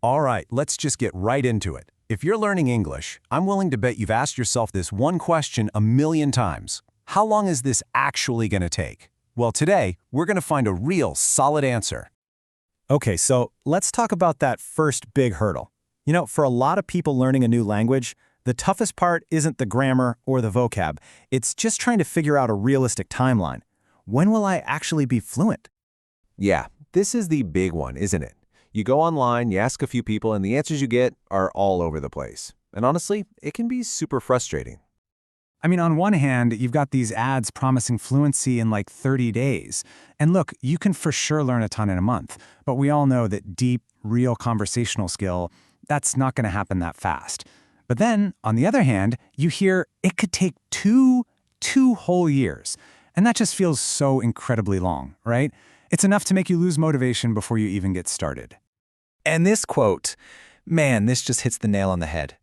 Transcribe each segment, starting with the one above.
All right, let's just get right into it. If you're learning English, I'm willing to bet you've asked yourself this one question a million times. How long is this actually going to take? Well, today, we're going to find a real solid answer. Okay, so let's talk about that first big hurdle. For a lot of people learning a new language, the toughest part isn't the grammar or the vocab. It's just trying to figure out a realistic timeline. When will I actually be fluent? Yeah, this is the big one, isn't it? You go online, you ask a few people, and the answers you get are all over the place. And honestly, it can be super frustrating. I mean, on one hand, you've got these ads promising fluency in like 30 days. And look, you can for sure learn a ton in a month. But we all know that deep, real conversational skill, that's not going to happen that fast. But then, on the other hand, you hear it could take two whole years. And that just feels so incredibly long, right? It's enough to make you lose motivation before you even get started. And this quote, man, this just hits the nail on the head.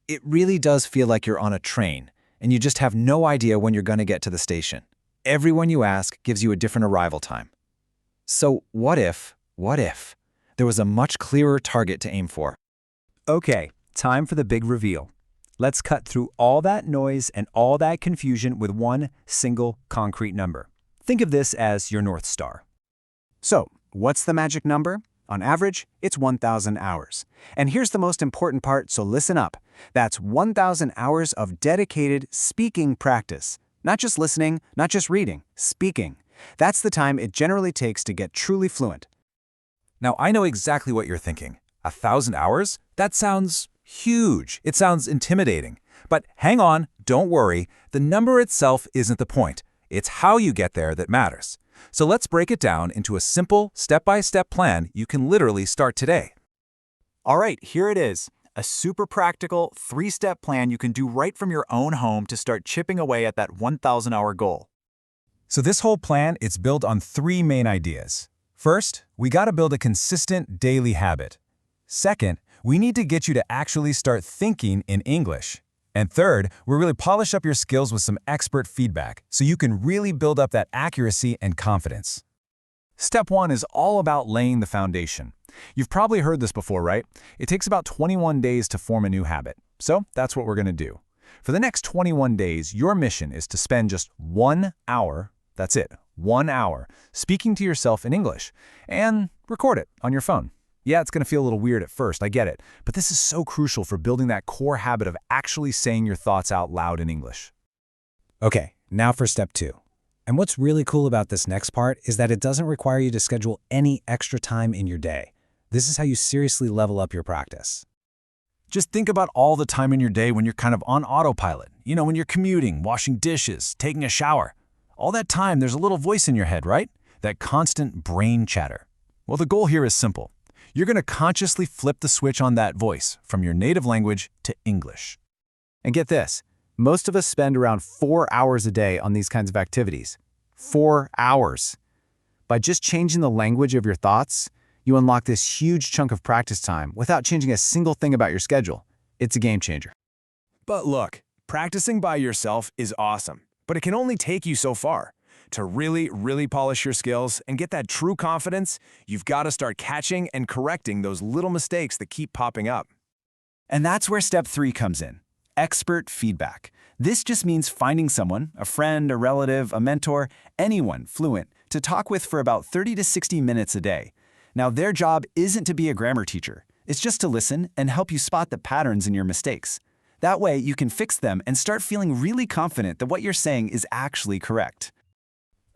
It really does feel like you're on a train, and you just have no idea when you're going to get to the station. Everyone you ask gives you a different arrival time. So what if there was a much clearer target to aim for? Okay, time for the big reveal. Let's cut through all that noise and all that confusion with one single concrete number. Think of this as your North Star. So, what's the magic number? On average, it's 1,000 hours. And here's the most important part, so listen up. That's 1,000 hours of dedicated speaking practice. Not just listening, not just reading, speaking. That's the time it generally takes to get truly fluent. Now, I know exactly what you're thinking. 1,000 hours? That sounds huge. It sounds intimidating. But hang on, don't worry. The number itself isn't the point. It's how you get there that matters. So let's break it down into a simple, step-by-step plan you can literally start today. All right, here it is. A super practical, 3-step plan you can do right from your own home to start chipping away at that 1,000-hour goal. So this whole plan, it's built on 3 main ideas. First, we got to build a consistent daily habit. Second, we need to get you to actually start thinking in English. And third, we'll really polish up your skills with some expert feedback so you can really build up that accuracy and confidence. Step 1 is all about laying the foundation. You've probably heard this before, right? It takes about 21 days to form a new habit. So that's what we're going to do. For the next 21 days, your mission is to spend just 1 hour, that's it, 1 hour, speaking to yourself in English and record it on your phone. Yeah, it's going to feel a little weird at first, I get it, but this is so crucial for building that core habit of actually saying your thoughts out loud in English. Okay, now for step 2. And what's really cool about this next part is that it doesn't require you to schedule any extra time in your day. This is how you seriously level up your practice. Just think about all the time in your day when you're kind of on autopilot. When you're commuting, washing dishes, taking a shower. All that time, there's a little voice in your head, right? That constant brain chatter. Well, the goal here is simple. You're going to consciously flip the switch on that voice from your native language to English. And get this, most of us spend around 4 hours a day on these kinds of activities. 4 hours. By just changing the language of your thoughts, you unlock this huge chunk of practice time without changing a single thing about your schedule. It's a game changer. But look, practicing by yourself is awesome, but it can only take you so far. To really polish your skills and get that true confidence, you've got to start catching and correcting those little mistakes that keep popping up. And that's where step 3 comes in. Expert feedback. This just means finding someone, a friend, a relative, a mentor, anyone fluent, to talk with for about 30 to 60 minutes a day. Now, their job isn't to be a grammar teacher. It's just to listen and help you spot the patterns in your mistakes. That way, you can fix them and start feeling really confident that what you're saying is actually correct.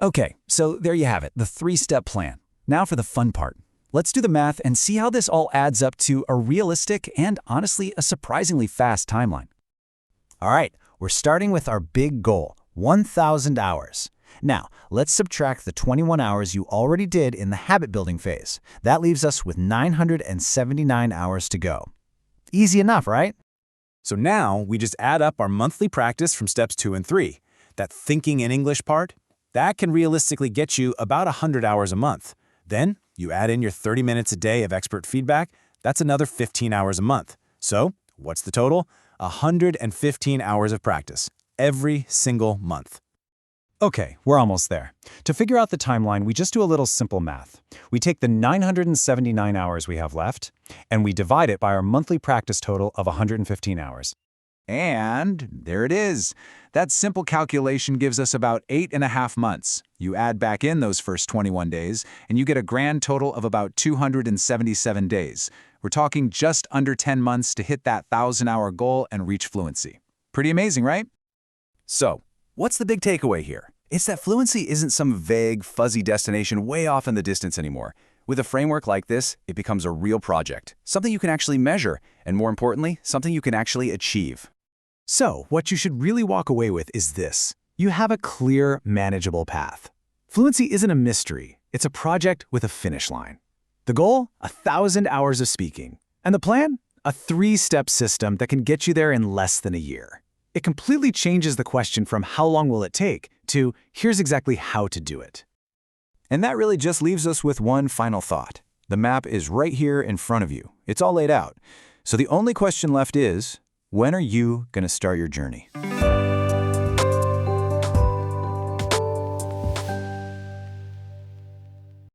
Okay, so there you have it, the 3-step plan. Now for the fun part. Let's do the math and see how this all adds up to a realistic and honestly a surprisingly fast timeline. All right, we're starting with our big goal, 1,000 hours. Now, let's subtract the 21 hours you already did in the habit building phase. That leaves us with 979 hours to go. Easy enough, right? So now we just add up our monthly practice from steps 2 and 3. That thinking in English part, that can realistically get you about 100 hours a month. Then you add in your 30 minutes a day of expert feedback, that's another 15 hours a month. So what's the total? 115 hours of practice every single month. Okay, we're almost there. To figure out the timeline, we just do a little simple math. We take the 979 hours we have left, and we divide it by our monthly practice total of 115 hours. And there it is. That simple calculation gives us about 8.5 months. You add back in those first 21 days, and you get a grand total of about 277 days. We're talking just under 10 months to hit that 1,000-hour goal and reach fluency. Pretty amazing, right? So, what's the big takeaway here? It's that fluency isn't some vague, fuzzy destination way off in the distance anymore. With a framework like this, it becomes a real project, something you can actually measure, and more importantly, something you can actually achieve. So, what you should really walk away with is this. You have a clear, manageable path. Fluency isn't a mystery. It's a project with a finish line. The goal? 1,000 hours of speaking. And the plan? A 3-step system that can get you there in less than a year. It completely changes the question from how long will it take to here's exactly how to do it. And that really just leaves us with one final thought. The map is right here in front of you. It's all laid out. So the only question left is, when are you going to start your journey?